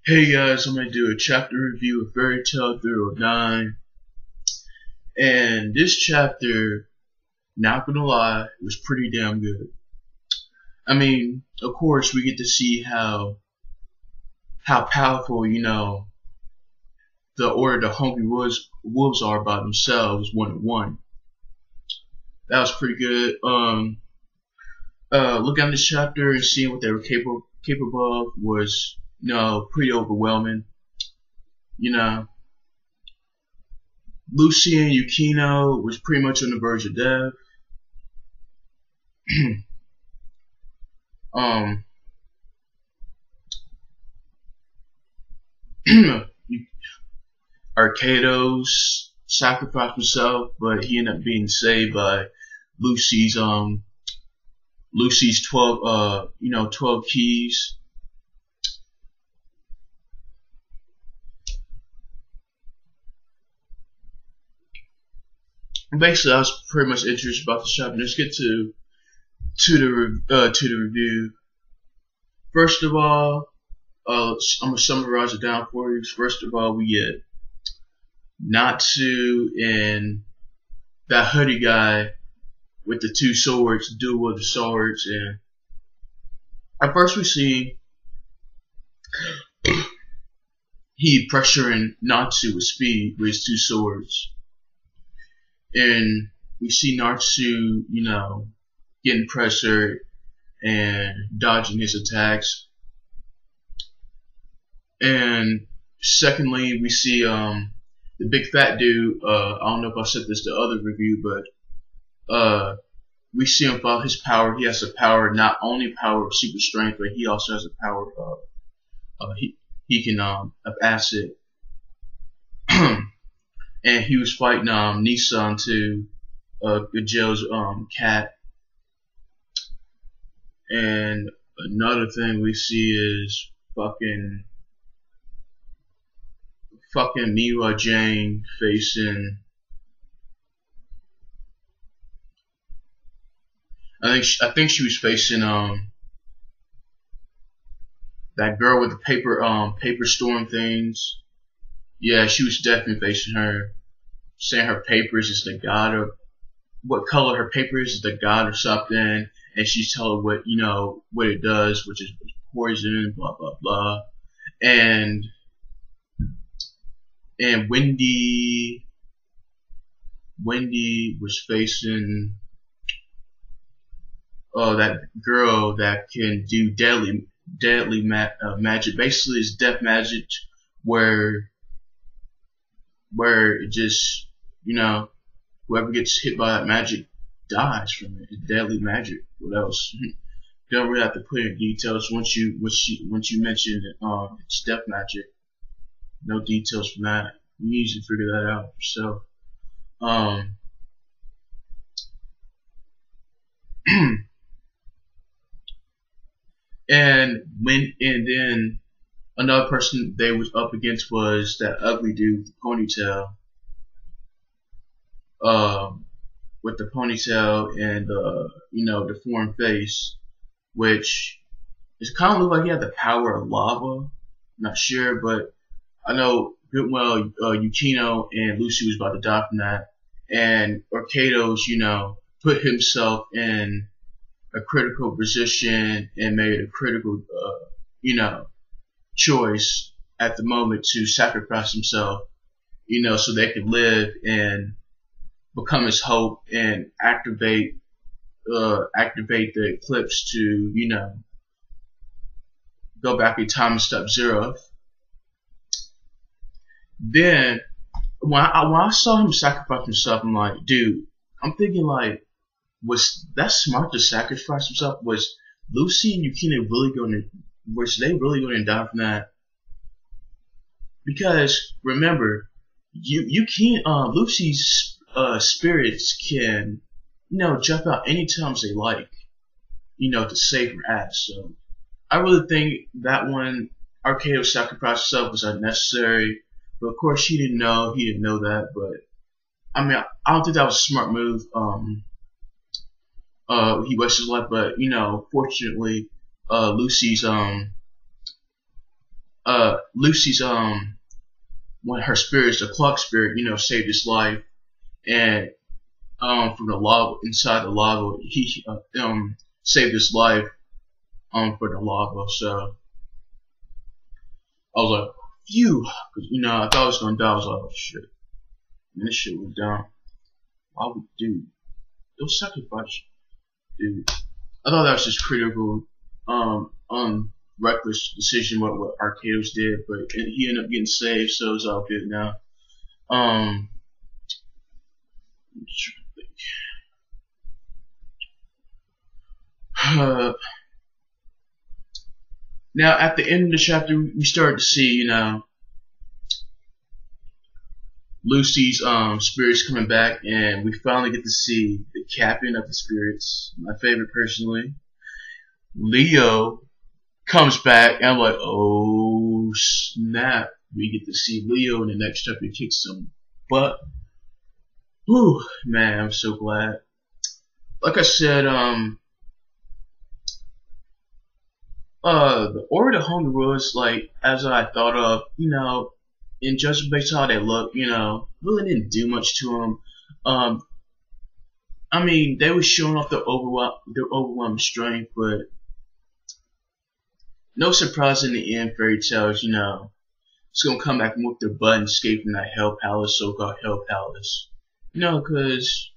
Hey guys, I'm going to do a chapter review of Fairy Tale 309. And this chapter, not gonna lie, was pretty damn good. I mean, of course, we get to see how powerful, the Order the Hungry Wolves are by themselves, one-on-one. That was pretty good. Looking at this chapter and seeing what they were capable of was, pretty overwhelming. Lucy and Yukino was pretty much on the verge of death. Arcados sacrificed himself, but he ended up being saved by Lucy's 12 keys. Basically, I was pretty much interested about the chapter. Let's get to the review. First of all, I'm gonna summarize it down for you. First of all, we get Natsu and that hoodie guy with the two swords, duel of the swords, and at first we see he pressuring Natsu with speed with his two swords. And we see Natsu, getting pressured and dodging his attacks. And secondly, we see the big fat dude. I don't know if I said this the other review, but we see him follow his power. He has the power, not only power of super strength, but he also has the power of he can of acid. And he was fighting Nissan too, Joe's cat. And another thing we see is fucking Miwa Jane facing. I think she was facing that girl with the paper storm things. Yeah, she was definitely facing her, saying her papers is the god, or what color her paper is the god or something, and she's telling what what it does, which is poison, blah blah blah. And Wendy was facing that girl that can do deadly magic. Basically, it's death magic, where it just, whoever gets hit by that magic dies from it. It's deadly magic. What else? Don't really have to put in details once you mention it's death magic. No details from that. You usually figure that out yourself. And then another person they was up against was that ugly dude with the ponytail. With the ponytail and the foreign face, which it kind of looked like he had the power of lava. Not sure, but I know good well Yukino and Lucy was about to die from that, and Arcados, put himself in a critical position and made a critical, choice at the moment to sacrifice himself, so they could live and become his hope and activate the eclipse to, go back in time and stop Zero. Then when I saw him sacrifice himself, I'm like, dude, I'm thinking like, was that smart to sacrifice himself? Was Lucy and Yukino was they really going to die from that? Because remember, you can't. Lucy's spirits can, jump out anytime they like, to save her ass. So I really think that one, Arcado sacrificed himself, was unnecessary. But of course, he didn't know that. But I mean, I don't think that was a smart move. He wasted his life, but fortunately, Lucy's Lucy's one of her spirits, the clock spirit, saved his life, and from the lava, inside the lava, he saved his life for the lava. So I was like, phew, 'cause, I thought I was gonna die. I was like, oh shit, man, this shit was dumb. Why would dude? Those sacrifice, dude. I thought that was just critical, reckless decision what Arcados did, but he ended up getting saved, so it's all good now. Now at the end of the chapter, we started to see, Lucy's spirits coming back, and we finally get to see the captain of the spirits, my favorite personally. Leo comes back, and I'm like, oh snap, we get to see Leo in the next chapter kick some butt. Whew, man, I'm so glad. Like I said, the Order of Hunger was like, as I thought of, in judgment based on how they look, really didn't do much to them. I mean, they were showing off their overwhelming strength, but no surprise in the end. Fairy Tail's, it's gonna come back and whoop their butt and escape from that Hell Palace, so-called Hell Palace. Because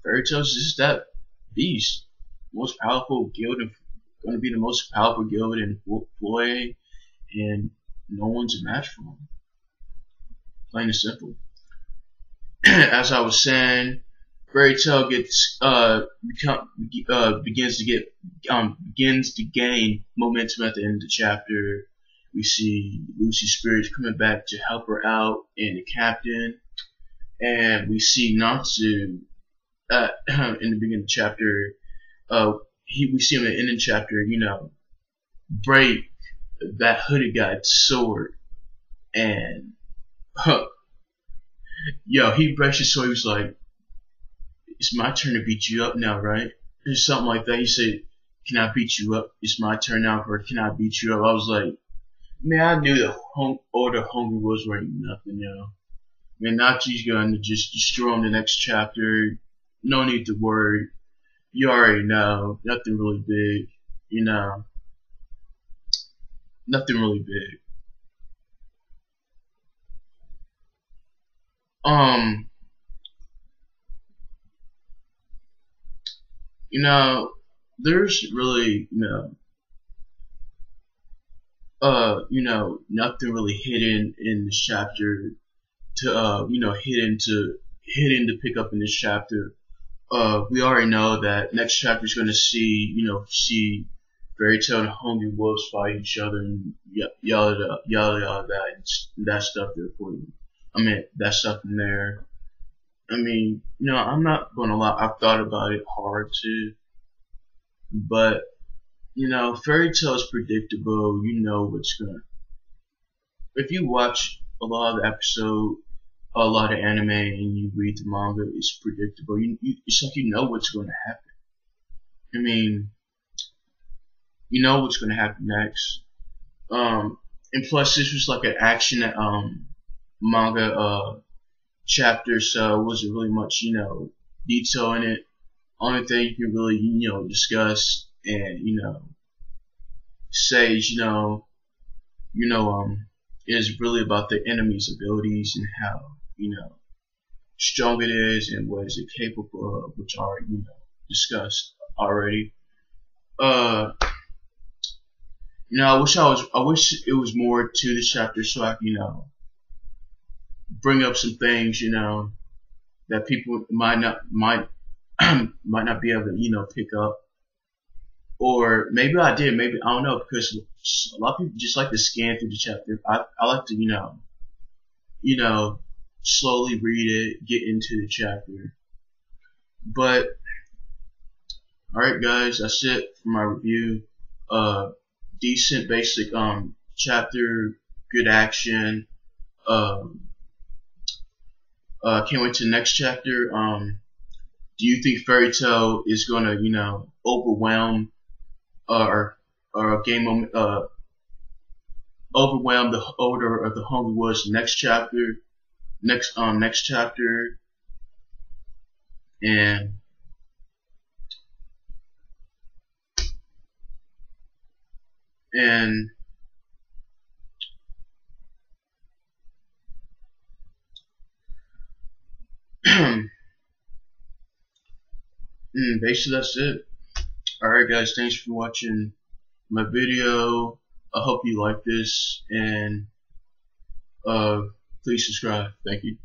Fairy Tail's just that beast, most powerful guild, and gonna be the most powerful guild in Floy, and no one's a match for him. Plain and simple. As I was saying, Fairy Tail begins to gain momentum at the end of the chapter. We see Lucy's spirits coming back to help her out, and the captain, and we see Natsu in the beginning of the chapter. We see him in the end of the chapter, break that hooded guy's sword, and he breaks his sword. He was like, it's my turn to beat you up now, right? Or something like that. He said, can I beat you up? It's my turn now, or can I beat you up? I was like, man, I knew the Order Hungry was wearing nothing, Man, Nachi's gonna just destroy him the next chapter. No need to worry. You already know. Nothing really big, Nothing really big. There's really, nothing really hidden in this chapter hidden to pick up in this chapter. We already know that next chapter is going to see Fairy Tail and Hungry Wolves fight each other and yada that stuff there for you. I mean, that stuff in there. I mean, I'm not gonna lie, I've thought about it hard too. But, Fairy Tail is predictable. If you watch a lot of the episode, a lot of anime, and you read the manga, it's predictable. It's like you know what's going to happen. I mean, you know what's going to happen next. And plus, this was like an action manga chapter, so it wasn't really much, detail in it. Only thing you can really, discuss and, say is, is really about the enemy's abilities and how, strong it is and what is it capable of, which are, discussed already. I wish it was more to the chapter so I can, bring up some things, that people might not be able to, pick up. Or maybe I did, maybe I don't know, because a lot of people just like to scan through the chapter. I like to, slowly read it, get into the chapter. But alright guys, that's it for my review. Decent basic chapter, good action. Can't wait to the next chapter. Do you think Fairy Tail is gonna, overwhelm or gain overwhelmed the odor of the hungry woods. Next chapter, next chapter, and and basically that's it. Alright guys, thanks for watching my video. I hope you like this, and please subscribe. Thank you.